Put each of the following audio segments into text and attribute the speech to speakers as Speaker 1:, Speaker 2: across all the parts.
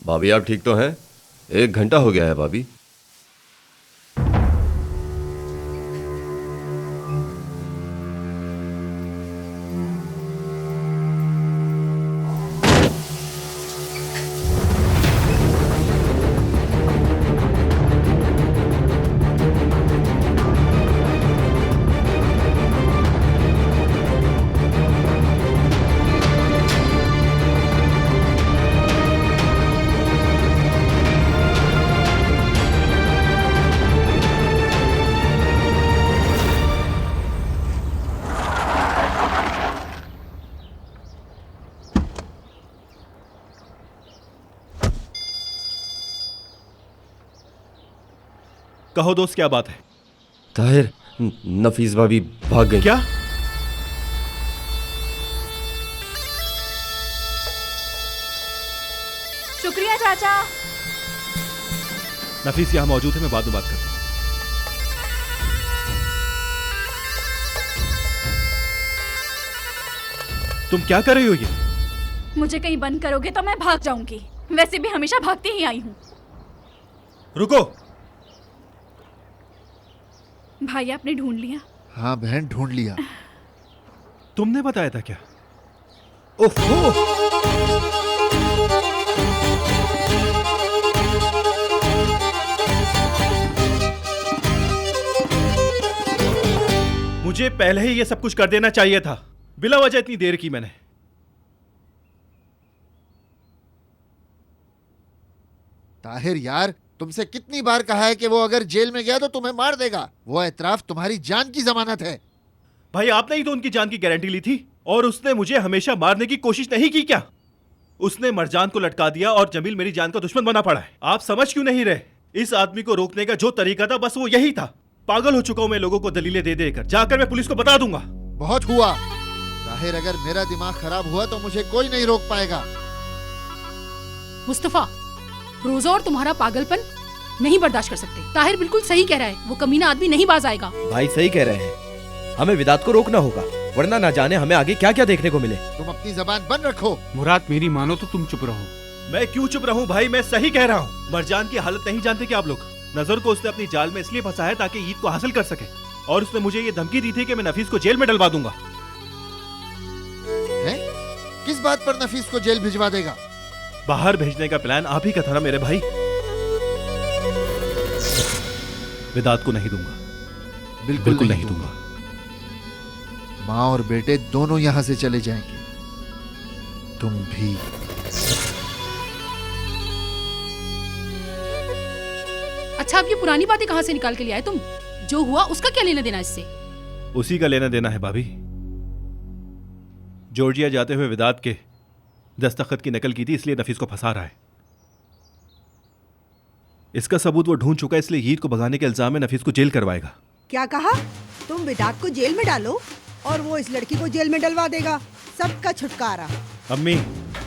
Speaker 1: भाभी आप ठीक तो हैं? 1 घंटा हो गया है भाभी।
Speaker 2: कहो दोस्त, क्या बात है?
Speaker 1: ताहिर, नफीस भाभी भाग गई।
Speaker 2: क्या?
Speaker 3: शुक्रिया चाचा।
Speaker 2: नफीस यहाँ मौजूद है, मैं बाद में बात करता हूँ। तुम क्या कर रही हो ये?
Speaker 3: मुझे कहीं बंद करोगे तो मैं भाग जाऊंगी। वैसे भी हमेशा भागती ही आई हूँ।
Speaker 2: रुको।
Speaker 3: भाई आपने ढूंढ लिया?
Speaker 4: हाँ बहन, ढूंढ लिया।
Speaker 2: तुमने बताया था क्या? ओहो! मुझे पहले ही ये सब कुछ कर देना चाहिए था। बिला वजह इतनी देर की मैंने।
Speaker 4: ताहिर यार, तुमसे कितनी बार कहा है कि वो अगर जेल में गया तो तुम्हें मार देगा। वो एतराफ तुम्हारी जान की जमानत है।
Speaker 2: भाई आपने ही तो उनकी जान की गारंटी ली थी, और उसने मुझे हमेशा मारने की कोशिश नहीं की क्या? उसने मरजान को लटका दिया और जमील मेरी जान का दुश्मन बना पड़ा है। आप समझ क्यों नहीं रहे? इस आदमी को रोकने का जो तरीका था बस वो यही था। पागल हो चुका हूं मैं लोगों को दलीलें दे देकर। जाकर मैं पुलिस को बता दूंगा।
Speaker 4: बहुत हुआ ताहिर, अगर मेरा दिमाग खराब हुआ तो मुझे कोई नहीं रोक पाएगा।
Speaker 5: मुस्तफा, रोजा और तुम्हारा पागलपन नहीं बर्दाश्त कर सकते। ताहिर बिल्कुल सही कह रहा है, वो कमीना आदमी नहीं बाज आएगा।
Speaker 6: भाई सही कह रहे हैं, हमें विदात को रोकना होगा, वरना ना जाने हमें आगे क्या क्या देखने को मिले।
Speaker 4: तुम अपनी जबान बंद रखो।
Speaker 7: मुराद, मेरी मानो तो तुम चुप रहो।
Speaker 2: मैं क्यों चुप रहूं भाई? मैं सही कह रहा हूं। मरजान की हालत नहीं जानते क्या आप लोग? नजर को उसने अपनी जाल में इसलिए फंसाया ताकि ईद को हासिल कर सके, और उसने मुझे ये धमकी दी थी कि मैं नफीस को जेल में डलवा दूंगा।
Speaker 4: है? किस बात पर नफीस को जेल भिजवा देगा?
Speaker 2: बाहर भेजने का प्लान आप ही का था ना मेरे भाई। विदात को नहीं दूंगा, बिल्कुल नहीं दूंगा।
Speaker 4: माँ और बेटे दोनों यहाँ से चले जाएंगे, तुम भी।
Speaker 5: अच्छा, अब ये पुरानी बातें कहाँ से निकाल के ले आए तुम? जो हुआ उसका क्या लेना देना इससे?
Speaker 2: उसी का लेना देना है भाभी। जॉर्जिया जाते हुए विदात के दस्तखत की नकल की थी, इसलिए नफीस को फंसा रहा है। इसका सबूत वो ढूंढ चुका है, इसलिए ईद को भगाने के इल्जाम में नफीस को जेल करवाएगा।
Speaker 8: क्या कहा? तुम विदात को जेल में डालो और वो इस लड़की को जेल में डलवा देगा। सबका छुटकारा।
Speaker 2: अम्मी,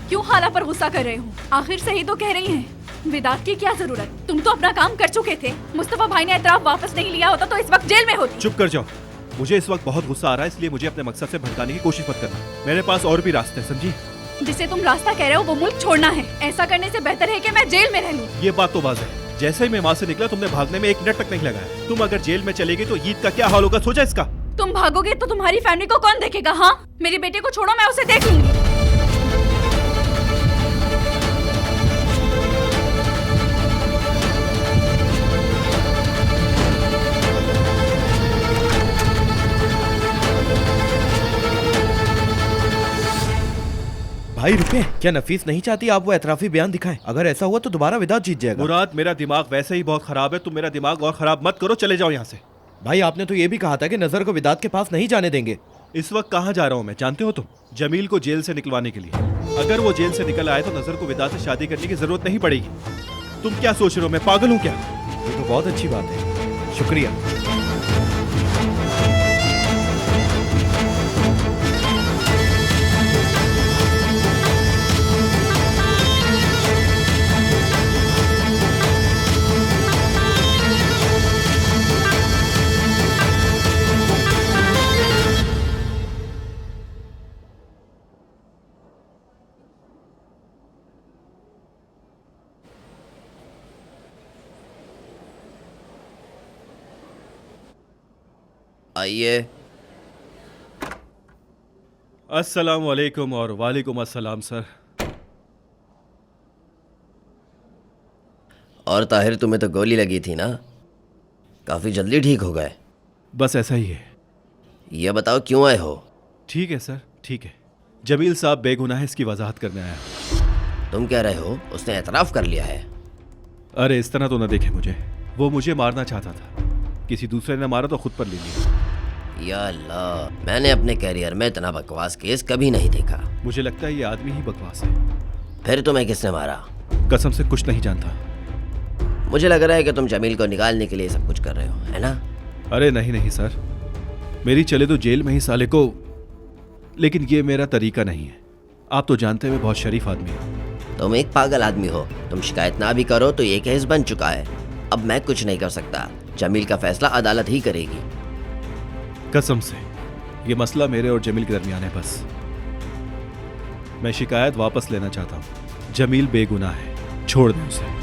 Speaker 3: क्यों खाला पर गुस्सा कर रहे हो? आखिर सही तो कह रही हैं। विदात की क्या जरूरत? तुम तो अपना काम कर चुके थे। मुस्तफा भाई ने एतराफ वापस नहीं लिया होता तो इस वक्त जेल में होती।
Speaker 2: चुप कर जाओ। मुझे इस वक्त बहुत गुस्सा आ रहा है, इसलिए मुझे अपने मकसद से भटकाने की कोशिश मत करना। मेरे पास और भी रास्ते हैं, समझी?
Speaker 3: जिसे तुम रास्ता कह रहे हो वो मुल्क छोड़ना है। ऐसा करने से बेहतर है कि मैं जेल में रह लूं।
Speaker 2: ये बात तो वाज़ेह है। जैसे ही मैं वहाँ से निकला तुमने भागने में 1 मिनट तक नहीं लगाया। तुम अगर जेल में चलेगी तो ईद का क्या हाल होगा, सोचा इसका?
Speaker 3: तुम भागोगे तो तुम्हारी फैमिली को कौन देखेगा? हाँ, मेरे बेटे को छोड़ो, मैं उसे देख लूंगी।
Speaker 6: भाई रुके, क्या नफीस नहीं चाहती आप वो एतराफी बयान दिखाएं? अगर ऐसा हुआ तो दोबारा विदात जीत जाएगा।
Speaker 2: मुराद, मेरा दिमाग वैसे ही बहुत खराब है, तुम मेरा दिमाग और खराब मत करो। चले जाओ यहाँ से।
Speaker 6: भाई आपने तो ये भी कहा था कि नजर को विदात के पास नहीं जाने देंगे।
Speaker 2: इस वक्त कहाँ जा रहा हूँ मैं, जानते हो तुम? जमील को जेल से निकलवाने के लिए। अगर वो जेल से निकल आए तो नजर को विदात से शादी करने की जरूरत नहीं पड़ेगी। तुम क्या सोच रहे हो, मैं पागल हूँ क्या?
Speaker 6: ये तो बहुत अच्छी बात है, शुक्रिया।
Speaker 1: आइए।
Speaker 2: अस्सलाम वालेकुम और वालेकुम अस्सलाम सर।
Speaker 1: और ताहिर, तुम्हें तो गोली लगी थी ना? काफी जल्दी ठीक हो गए।
Speaker 2: बस ऐसा ही है।
Speaker 1: ये बताओ क्यों आए हो?
Speaker 2: ठीक है सर, ठीक है। जमील साहब बेगुनाह है, इसकी वजाहत करने आया।
Speaker 1: तुम कह रहे हो उसने एतराफ कर लिया है?
Speaker 2: अरे इस तरह तो ना देखे मुझे, वो मुझे मारना चाहता था, किसी दूसरे ने मारा तो खुद पर ले लिया।
Speaker 1: या अल्लाह, मैंने अपने कैरियर में इतना बकवास केस कभी नहीं देखा।
Speaker 2: मुझे लगता है ये आदमी ही बकवास है।
Speaker 1: फिर तुम्हें किसने मारा?
Speaker 2: कसम से कुछ नहीं जानता।
Speaker 1: मुझे लग रहा है कि तुम जमील को निकालने के लिए सब कुछ कर रहे हो, है ना?
Speaker 2: अरे नहीं नहीं सर, मेरी चले तो जेल में ही साले को, लेकिन ये मेरा तरीका नहीं है। आप तो जानते हैं मैं बहुत शरीफ आदमी हूँ।
Speaker 1: तुम एक पागल आदमी हो। तुम शिकायत ना भी करो तो ये केस बन चुका है। अब मैं कुछ नहीं कर सकता। जमील का फैसला अदालत ही करेगी।
Speaker 2: कसम से ये मसला मेरे और जमील के दरमियान है। बस मैं शिकायत वापस लेना चाहता हूँ। जमील बेगुनाह है, छोड़ दें उसे।